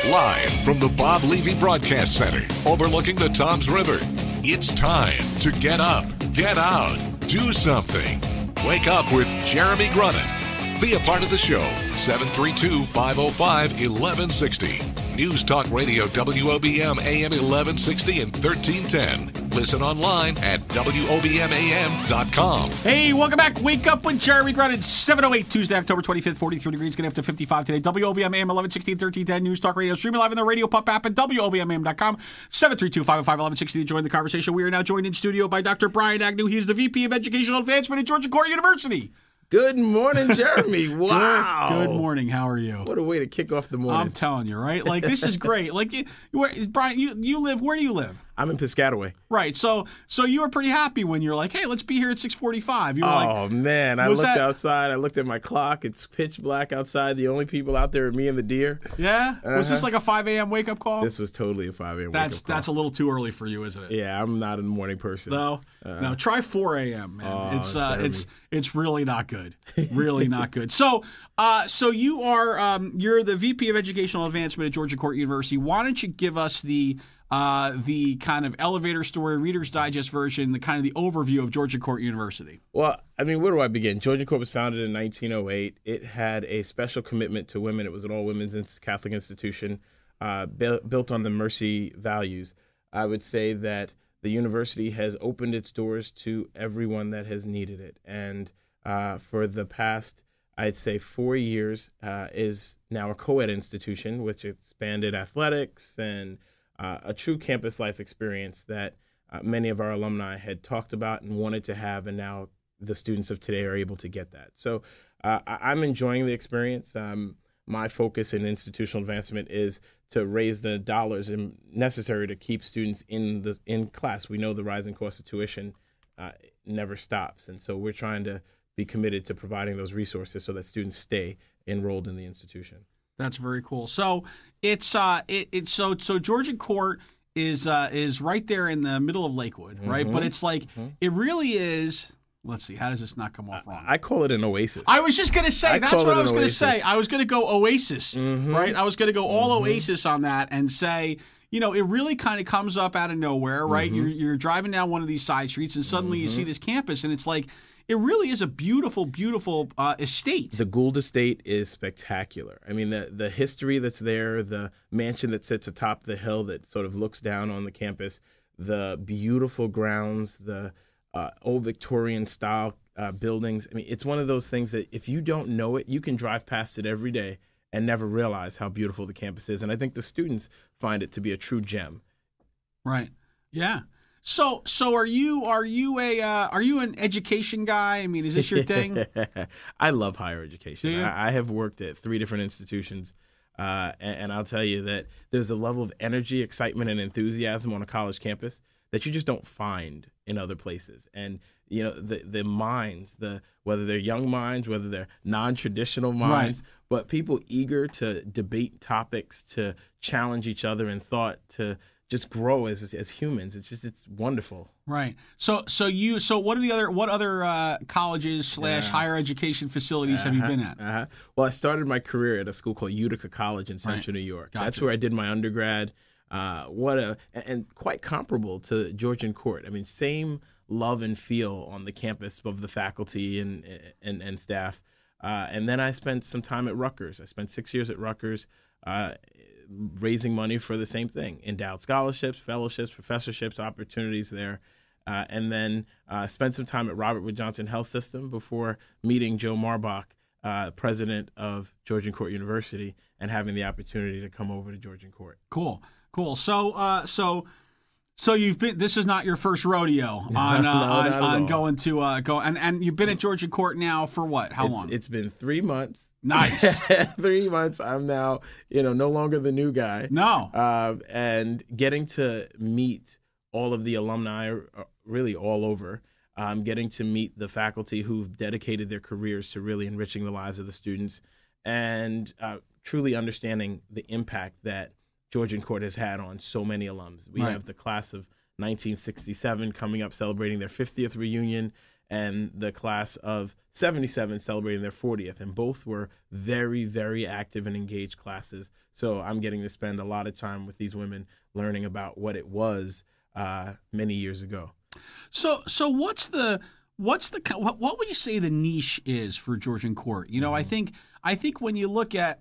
Live from the Bob Levy Broadcast Center, overlooking the Toms River, it's time to get up, get out, do something. Wake up with Jeremy Grunin. Be a part of the show, 732-505-1160. News Talk Radio WOBM AM 1160 and 1310. Listen online at WOBMAM.com. Hey, welcome back. Wake up with Jeremy Grunin. 7:08 Tuesday, October 25th, 43 degrees. Going to have to 55 today. WOBM AM 1160 and 1310. News Talk Radio. Streaming live on the Radio Pop app at WOBMAM.com. 732-505-1160 to join the conversation. We are now joined in studio by Dr. Brian Agnew. He is the VP of Educational Advancement at Georgia Court University. Good morning, Jeremy. Wow. Good morning. How are you? What a way to kick off the morning. I'm telling you, right? Like, this is great. Like, Brian, you live, where do you live? I'm in Piscataway. Right. So you were pretty happy when you're like, hey, let's be here at 6:45. You were like, man. I looked outside. I looked at my clock. It's pitch black outside. The only people out there are me and the deer. Yeah? Was this like a 5 a.m. wake-up call? This was totally a 5 a.m. wake-up call. That's a little too early for you, isn't it? Yeah, I'm not a morning person. No? No, try 4 a.m., man. It's really not good. Really not good. So you are you're the VP of Educational Advancement at Georgia Court University. Why don't you give us the kind of elevator story, Reader's Digest version, the kind of the overview of Georgia Court University? Well, I mean, where do I begin? Georgia Court was founded in 1908. It had a special commitment to women. It was an all-women's Catholic institution built on the mercy values. I would say that the university has opened its doors to everyone that has needed it. And for the past, I'd say 4 years, is now a co-ed institution, which expanded athletics and a true campus life experience that many of our alumni had talked about and wanted to have, and now the students of today are able to get that. So I'm enjoying the experience. My focus in institutional advancement is to raise the dollars necessary to keep students in class. We know the rising cost of tuition never stops, and so we're trying to be committed to providing those resources so that students stay enrolled in the institution. That's very cool. So it's so Georgia Court is right there in the middle of Lakewood, right? Mm-hmm. But it's like it really is. Let's see, how does this not come off wrong? I call it an oasis. I was just gonna say that's what I was gonna say. I was gonna go Oasis, right? I was gonna go all Oasis on that and say, you know, it really kind of comes up out of nowhere, right? You're driving down one of these side streets and suddenly you see this campus and it's like, it really is a beautiful, beautiful estate. The Gould Estate is spectacular. I mean, the history that's there, the mansion that sits atop the hill that sort of looks down on the campus, the beautiful grounds, the old Victorian-style buildings. I mean, it's one of those things that if you don't know it, you can drive past it every day and never realize how beautiful the campus is. And I think the students find it to be a true gem. Right. Yeah. So are you an education guy? I mean, is this your thing? I love higher education. I have worked at 3 different institutions, and I'll tell you that there's a level of energy, excitement, and enthusiasm on a college campus that you just don't find in other places. And you know, the minds, whether they're young minds, whether they're non-traditional minds, but people eager to debate topics, to challenge each other in thought, to just grow as humans. It's wonderful. Right. So what other colleges / higher education facilities have you been at? Well, I started my career at a school called Utica College in Central New York. Gotcha. That's where I did my undergrad. And quite comparable to Georgian Court. I mean, same love and feel on the campus of the faculty and staff. And then I spent some time at Rutgers. I spent 6 years at Rutgers, raising money for the same thing: endowed scholarships, fellowships, professorships, opportunities there. And then spent some time at Robert Wood Johnson Health System before meeting Joe Marbach, president of Georgian Court University, and having the opportunity to come over to Georgian Court. Cool. So you've been. This is not your first rodeo on going to and you've been at Georgia Court now for what? How long? It's been 3 months. Nice. 3 months. I'm now no longer the new guy. No. And getting to meet all of the alumni, really all over. Getting to meet the faculty who've dedicated their careers to really enriching the lives of the students, and truly understanding the impact that Georgian Court has had on so many alums. We have the class of 1967 coming up, celebrating their 50th reunion, and the class of 77 celebrating their 40th, and both were very, very active and engaged classes. So I'm getting to spend a lot of time with these women learning about what it was many years ago. So what would you say the niche is for Georgian Court? You know, I think when you look at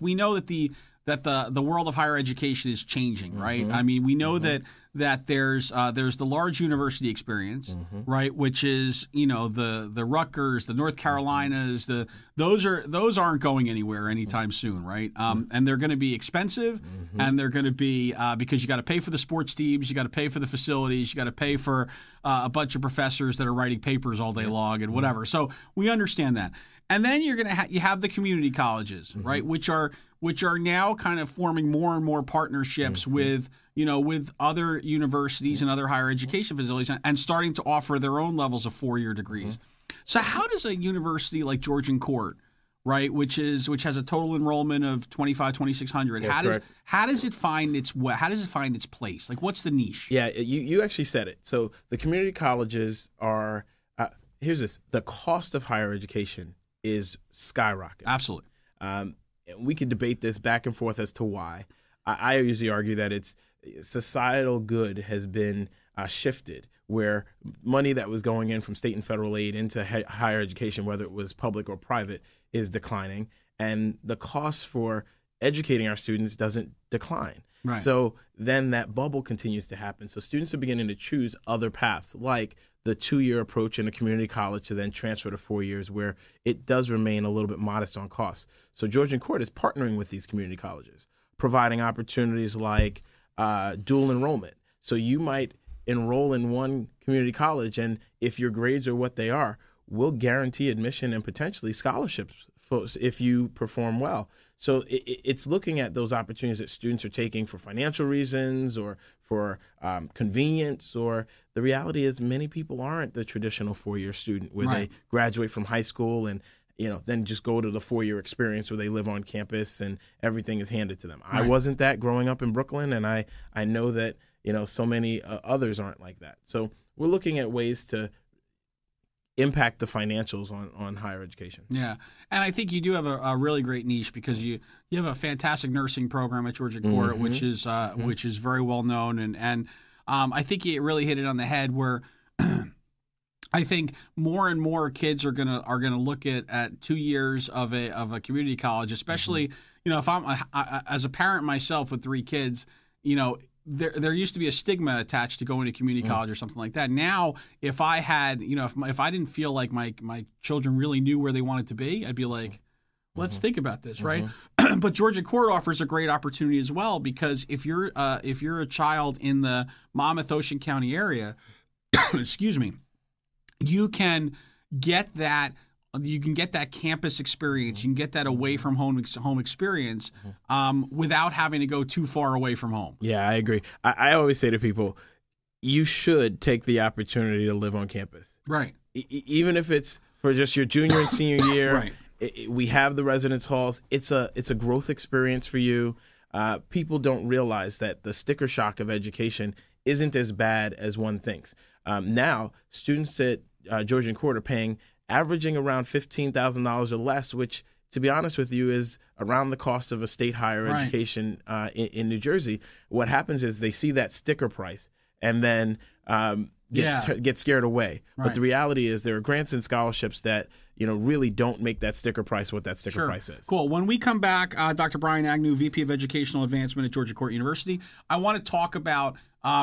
we know that the world of higher education is changing, right? I mean, we know that there's the large university experience, right, which is, you know, the Rutgers, the North Carolinas, those aren't going anywhere anytime soon, right? And they're going to be expensive, and they're going to be because you got to pay for the sports teams, you got to pay for the facilities, you got to pay for a bunch of professors that are writing papers all day long and whatever. So we understand that. And then you're going to you have the community colleges, right, which are now kind of forming more and more partnerships with other universities and other higher education facilities and starting to offer their own levels of 4-year degrees. So how does a university like Georgian Court, right, which has a total enrollment of 2,600, how does it find its place? Like, what's the niche? Yeah, you actually said it. So the community colleges are here's this: the cost of higher education is skyrocketing. Absolutely. We could debate this back and forth as to why. I usually argue that it's societal good has been shifted, where money that was going in from state and federal aid into higher education, whether it was public or private, is declining, and the cost for educating our students doesn't decline. Right. So then that bubble continues to happen. So students are beginning to choose other paths, like the 2-year approach in a community college to then transfer to 4 years, where it does remain a little bit modest on costs. So Georgian Court is partnering with these community colleges, providing opportunities like dual enrollment. So you might enroll in one community college, and if your grades are what they are, we'll guarantee admission and potentially scholarships if you perform well. So it's looking at those opportunities that students are taking for financial reasons or for convenience, or the reality is many people aren't the traditional 4-year student where they graduate from high school and then just go to the 4-year experience where they live on campus and everything is handed to them. Right. I wasn't that growing up in Brooklyn, and I know that so many others aren't like that. So we're looking at ways to impact the financials on higher education. Yeah, and I think you do have a really great niche because you have a fantastic nursing program at Georgia Court, which is very well known, and I think you really hit it on the head where I think more and more kids are gonna look at 2 years of a community college, especially if I'm as a parent myself with 3 kids, There used to be a stigma attached to going to community college or something like that. Now, if I had, if I didn't feel like my children really knew where they wanted to be, I'd be like, let's think about this, right? But Georgia Court offers a great opportunity as well, because if you're a child in the Monmouth Ocean County area, excuse me, you can get that. You can get that campus experience. You can get that away from home experience without having to go too far away from home. Yeah, I agree. I always say to people, you should take the opportunity to live on campus. Right. Even if it's for just your junior and senior year. Right. We have the residence halls. It's a growth experience for you. People don't realize that the sticker shock of education isn't as bad as one thinks. Now, students at Georgian Court are averaging around $15,000 or less, which, to be honest with you, is around the cost of a state higher education in New Jersey. What happens is they see that sticker price and then get scared away. Right. But the reality is there are grants and scholarships that really don't make that sticker price what that sticker price is. Cool. When we come back, Dr. Brian Agnew, VP of Educational Advancement at Georgia Court University, I want to talk about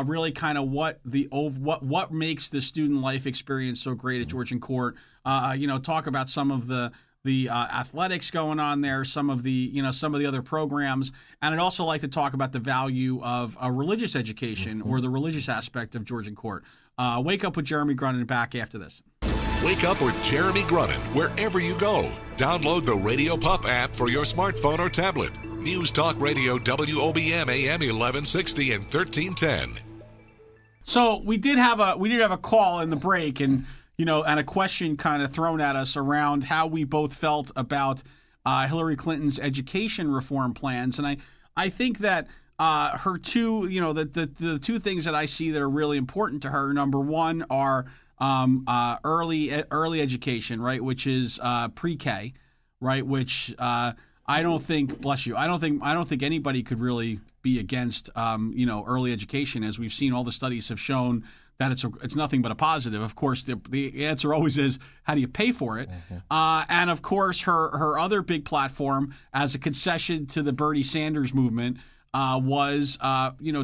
really kind of what makes the student life experience so great at Georgian Court. Talk about some of the athletics going on there, some of the other programs, and I'd also like to talk about the value of a religious education or the religious aspect of Georgian Court. Wake Up with Jeremy Grunin, back after this. Wake Up with Jeremy Grunin wherever you go. Download the Radio Pup app for your smartphone or tablet. News Talk Radio WOBM AM 1160 and 1310. So we did have a call in the break, and a question kind of thrown at us around how we both felt about Hillary Clinton's education reform plans, and I think that her two the two things that I see that are really important to her. Number one are early education, right, which is pre-K, right, which I don't think, bless you, I don't think anybody could really be against early education, as we've seen. All the studies have shown that it's nothing but a positive. Of course, the answer always is, how do you pay for it? And of course, her other big platform as a concession to the Bernie Sanders movement was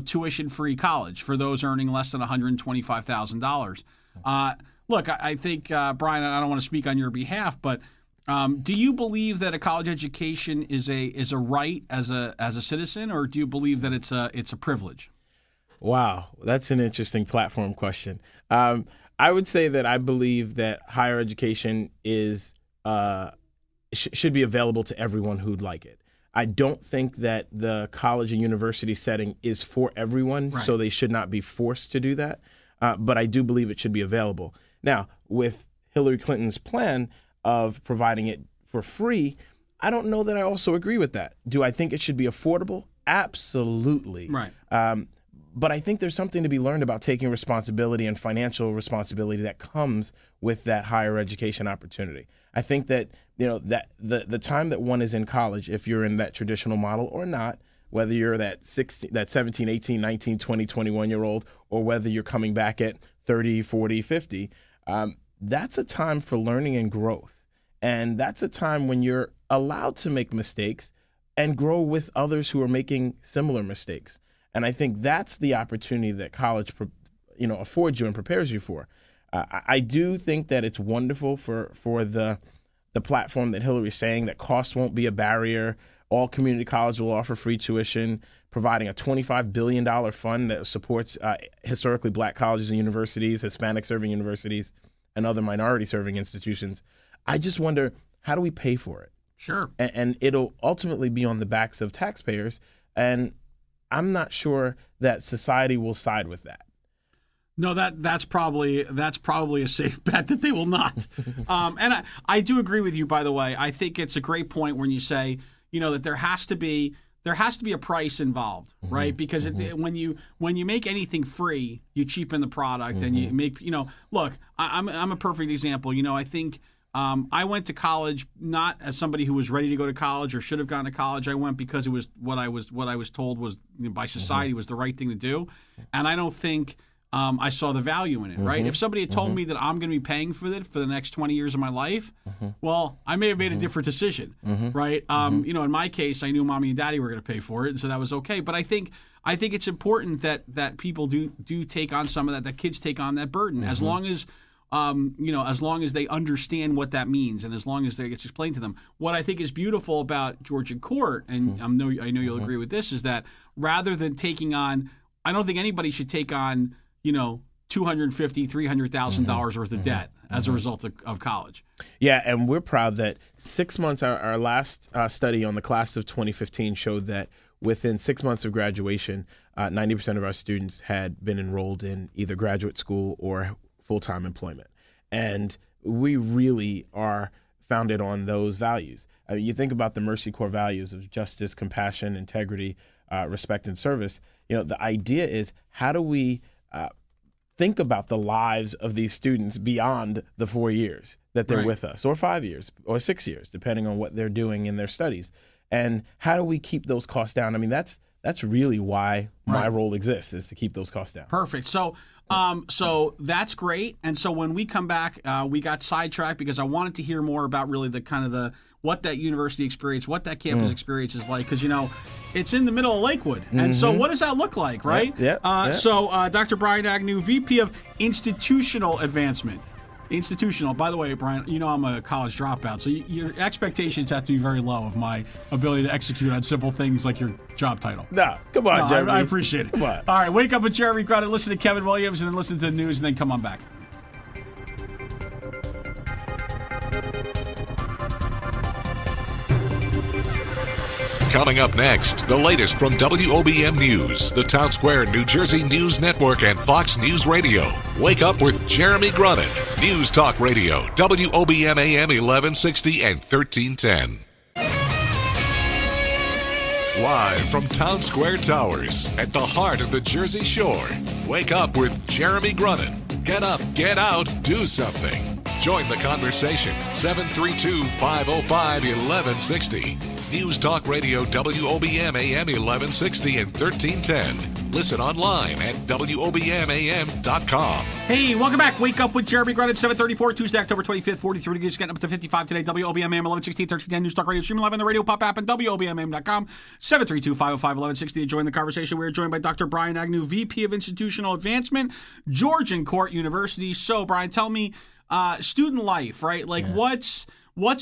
tuition-free college for those earning less than $125,000. Look, I think Brian, I don't want to speak on your behalf, but do you believe that a college education is a right as a citizen, or do you believe that it's a privilege? Wow, that's an interesting platform question. I would say that I believe that higher education is should be available to everyone who'd like it. I don't think that the college and university setting is for everyone, right, so they should not be forced to do that. But I do believe it should be available. Now, with Hillary Clinton's plan of providing it for free, I don't know that I also agree with that. Do I think it should be affordable? Absolutely. Right. But I think there's something to be learned about taking responsibility and financial responsibility that comes with that higher education opportunity. I think that, that the time that one is in college, if you're in that traditional model or not, whether you're that 17, 18, 19, 20, 21-year-old, or whether you're coming back at 30, 40, 50, that's a time for learning and growth. And that's a time when you're allowed to make mistakes and grow with others who are making similar mistakes. And I think that's the opportunity that college, affords you and prepares you for. I do think that it's wonderful for the platform that Hillary's saying, that cost won't be a barrier. All community colleges will offer free tuition, providing a $25 billion fund that supports historically black colleges and universities, Hispanic-serving universities, and other minority-serving institutions. I just wonder, how do we pay for it? Sure. And it'll ultimately be on the backs of taxpayers, and I'm not sure that society will side with that. No, that's probably a safe bet that they will not. And I do agree with you, by the way. I think it's a great point when you say, that there has to be a price involved, right? Because when you make anything free, you cheapen the product, and you make, look, I'm a perfect example. I think I went to college not as somebody who was ready to go to college or should have gone to college. I went because it was what I was told was by society was the right thing to do, and I don't think I saw the value in it, right? If somebody had told me that I'm going to be paying for it for the next 20 years of my life, well, I may have made a different decision, right? In my case, I knew mommy and daddy were going to pay for it, and so that was okay. But I think it's important that people do take on some of that kids take on that burden, as long as as long as they understand what that means, and as long as it's explained to them. What I think is beautiful about Georgia Court, and I know you'll agree with this, is that rather than taking on, I don't think anybody should take on $250,000, $300,000 worth of debt as a result of college. Yeah, and we're proud that 6 months, our last study on the class of 2015 showed that within 6 months of graduation, 90% of our students had been enrolled in either graduate school or full-time employment. And we really are founded on those values. You think about the Mercy Core values of justice, compassion, integrity, respect, and service. The idea is, how do we think about the lives of these students beyond the 4 years that they're with us, or 5 years, or 6 years, depending on what they're doing in their studies. And how do we keep those costs down? I mean, that's really why my role exists, is to keep those costs down. Perfect. So that's great. And so when we come back, we got sidetracked because I wanted to hear more about really what that university experience, what that campus experience is like, because it's in the middle of Lakewood, and so what does that look like, right? So Dr. Brian Agnew, VP of Institutional Advancement. Institutional. By the way, Brian, I'm a college dropout, so your expectations have to be very low of my ability to execute on simple things like your job title. No, come on, Jeremy. I appreciate it. Come on. All right, wake up with Jeremy Grunin, listen to Kevin Williams, and then listen to the news, and then come on back. Coming up next, the latest from WOBM News, the Town Square, New Jersey News Network, and Fox News Radio. Wake up with Jeremy Grunin. News Talk Radio, WOBM AM 1160 and 1310. Live from Town Square Towers, at the heart of the Jersey Shore. Wake up with Jeremy Grunin. Get up, get out, do something. Join the conversation. 732-505-1160. News Talk Radio WOBM AM 1160 and 1310. Listen online at WOBMAM.com. Hey, welcome back. Wake up with Jeremy Grunin, 734, Tuesday, October 25th, 43 degrees, getting up to 55 today. WOBM AM 1160 and 1310. News Talk Radio, streaming live on the radio pop app and WOBMAM.com. 732-505-1160 to join the conversation. We are joined by Dr. Brian Agnew, VP of Institutional Advancement, Georgian Court University. So, Brian, tell me, student life, right? Like, what's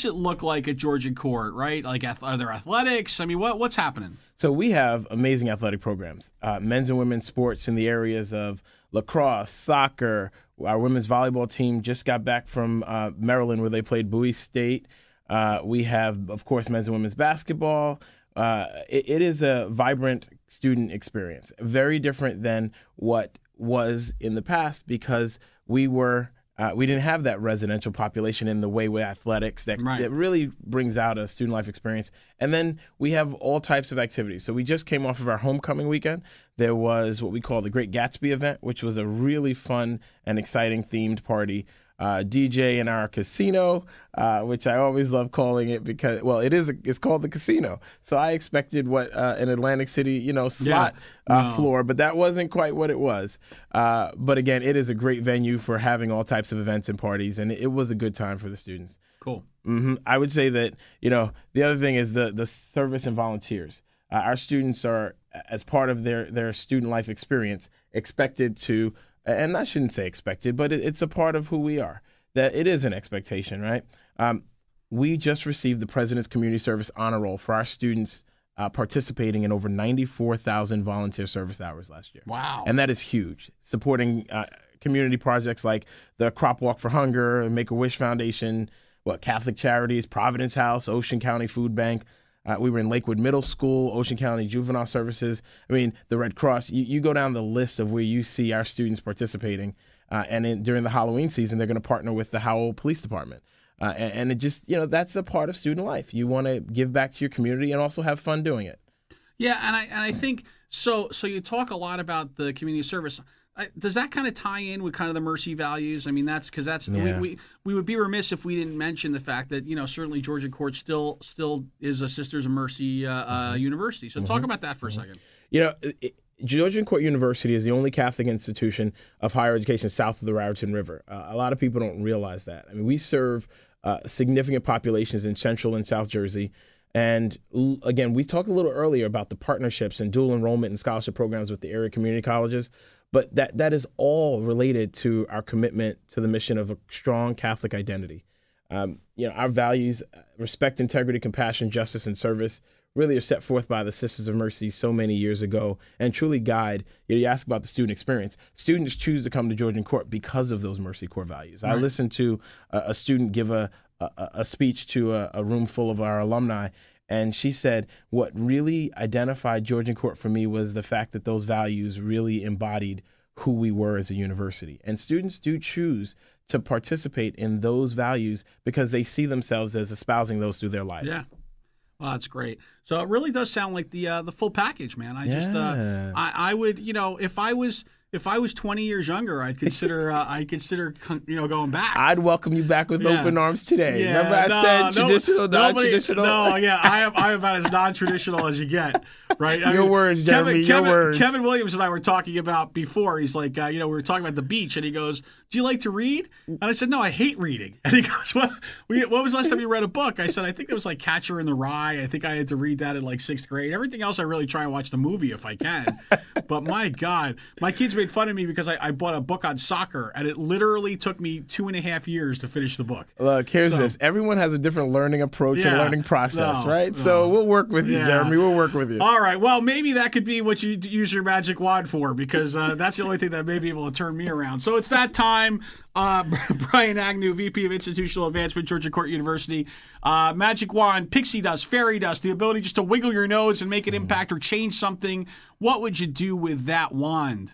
it look like at Georgian Court, right? Like, are there athletics? I mean, what's happening? So we have amazing athletic programs, men's and women's sports in the areas of lacrosse, soccer. Our women's volleyball team just got back from Maryland where they played Bowie State. We have, of course, men's and women's basketball. It is a vibrant student experience, very different than what was in the past because we didn't have that residential population in the way with athletics that really brings out a student life experience. And then we have all types of activities. So we just came off of our homecoming weekend. There was what we call the Great Gatsby event, which was a really fun and exciting themed party. DJ in our casino, which I always love calling it because, well, it's called the casino. So I expected what an Atlantic City, slot floor, but that wasn't quite what it was. But again, it is a great venue for having all types of events and parties, and it was a good time for the students. Cool. Mm-hmm. I would say that, the other thing is the service and volunteers. Our students are, as part of their student life experience, expected to, and I shouldn't say expected, but it's a part of who we are, that it is an expectation, right? We just received the President's Community Service Honor Roll for our students participating in over 94,000 volunteer service hours last year. Wow. And that is huge, supporting community projects like the Crop Walk for Hunger, Make-A-Wish Foundation, Catholic Charities, Providence House, Ocean County Food Bank. We were in Lakewood Middle School, Ocean County Juvenile Services. I mean, the Red Cross. You go down the list of where you see our students participating. During the Halloween season, they're going to partner with the Howell Police Department. And it just, that's a part of student life. You want to give back to your community and also have fun doing it. Yeah, and I think, so you talk a lot about the community service. Does that kind of tie in with kind of the Mercy values? I mean, we would be remiss if we didn't mention the fact that, certainly Georgian Court still is a Sisters of Mercy university. So talk about that for a second. Georgian Court University is the only Catholic institution of higher education south of the Raritan River. A lot of people don't realize that. I mean, we serve significant populations in Central and South Jersey. And again, we talked a little earlier about the partnerships and dual enrollment and scholarship programs with the area community colleges. But that is all related to our commitment to the mission of a strong Catholic identity. Our values, respect, integrity, compassion, justice, and service really are set forth by the Sisters of Mercy so many years ago and truly guide. You ask about the student experience. Students choose to come to Georgian Court because of those Mercy core values. Right. I listened to a student give a speech to a room full of our alumni, and she said, what really identified Georgian Court for me was the fact that those values really embodied who we were as a university. And students do choose to participate in those values because they see themselves as espousing those through their lives. Yeah. Well, that's great. So it really does sound like the full package, man. I would, if I was 20 years younger, I'd consider going back. I'd welcome you back with open arms today. Yeah, remember I said traditional, non-traditional? No, yeah, I'm about as non-traditional as you get, right? Your words, Jeremy, your words. Kevin Williams and I were talking about before. He's like, we were talking about the beach, and he goes, do you like to read? And I said, no, I hate reading. And he goes, what was the last time you read a book? I said, I think it was like Catcher in the Rye. I think I had to read that in like 6th grade. Everything else, I really try and watch the movie if I can. But my God, my kids made fun of me because I bought a book on soccer, and it literally took me 2.5 years to finish the book. Look, here's this. Everyone has a different learning approach and learning process, right? So we'll work with you, Jeremy. We'll work with you. All right. Well, maybe that could be what you use your magic wand for, because that's the only thing that may be able to turn me around. So it's that time. Brian Agnew, VP of Institutional Advancement, Georgian Court University. Magic wand, pixie dust, fairy dust, the ability just to wiggle your nose and make an impact or change something. What would you do with that wand?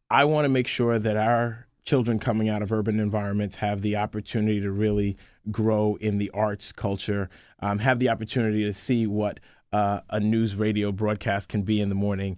I want to make sure that our children coming out of urban environments have the opportunity to really grow in the arts, culture, have the opportunity to see what a news radio broadcast can be in the morning,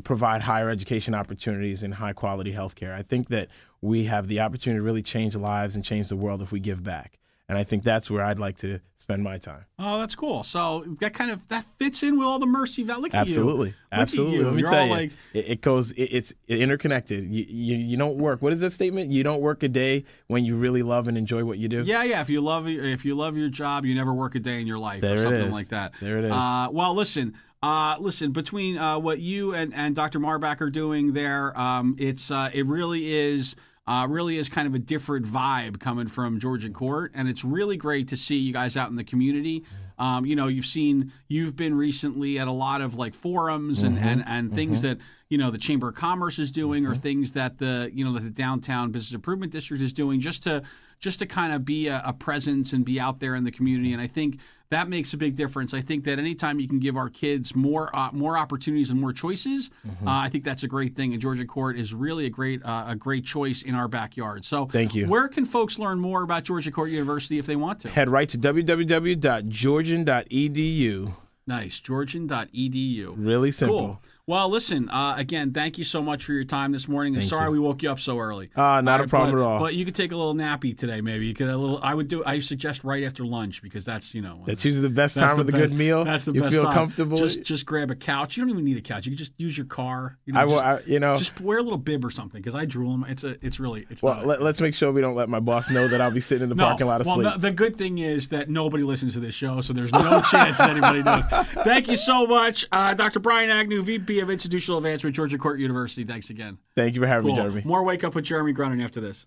provide higher education opportunities and high quality healthcare. I think that we have the opportunity to really change lives and change the world if we give back. And I think that's where I'd like to spend my time. Oh, that's cool. So that fits in with all the Mercy Valley. Look at you. Absolutely. Let me You're tell you, like, it's interconnected. You don't work. What is that statement? You don't work a day when you really love and enjoy what you do. Yeah. If you love your job, you never work a day in your life, there or something it is. like that. There it is. Well, listen. Between what you and Dr. Marbach are doing there, it really is kind of a different vibe coming from Georgian Court, and it's really great to see you guys out in the community. You've been recently at a lot of like forums and things that the Chamber of Commerce is doing, or things that the Downtown Business Improvement District is doing, just to kind of be a presence and be out there in the community. And I think that makes a big difference. I think that anytime you can give our kids more opportunities and more choices, I think that's a great thing. And Georgian Court is really a great choice in our backyard. So thank you. Where can folks learn more about Georgian Court University if they want to? Head right to www.georgian.edu. Nice. Georgian.edu. Really simple. Cool. Well, listen, again, thank you so much for your time this morning. And sorry we woke you up so early. Not a problem at all. But you could take a little nappy today, maybe. You could I suggest right after lunch, because that's that's usually the best time with a good meal. That's the you best feel time. comfortable. Just grab a couch. You don't even need a couch. You can just use your car. Just wear a little bib or something, because I drool. Let's make sure we don't let my boss know that I'll be sitting in the parking lot asleep. Well, the good thing is that nobody listens to this show, so there's no chance that anybody knows. Thank you so much, Dr. Brian Agnew, VP of Institutional Advancement, Georgian Court University. Thanks again. Thank you for having me, Jeremy. More Wake Up with Jeremy Grunin after this.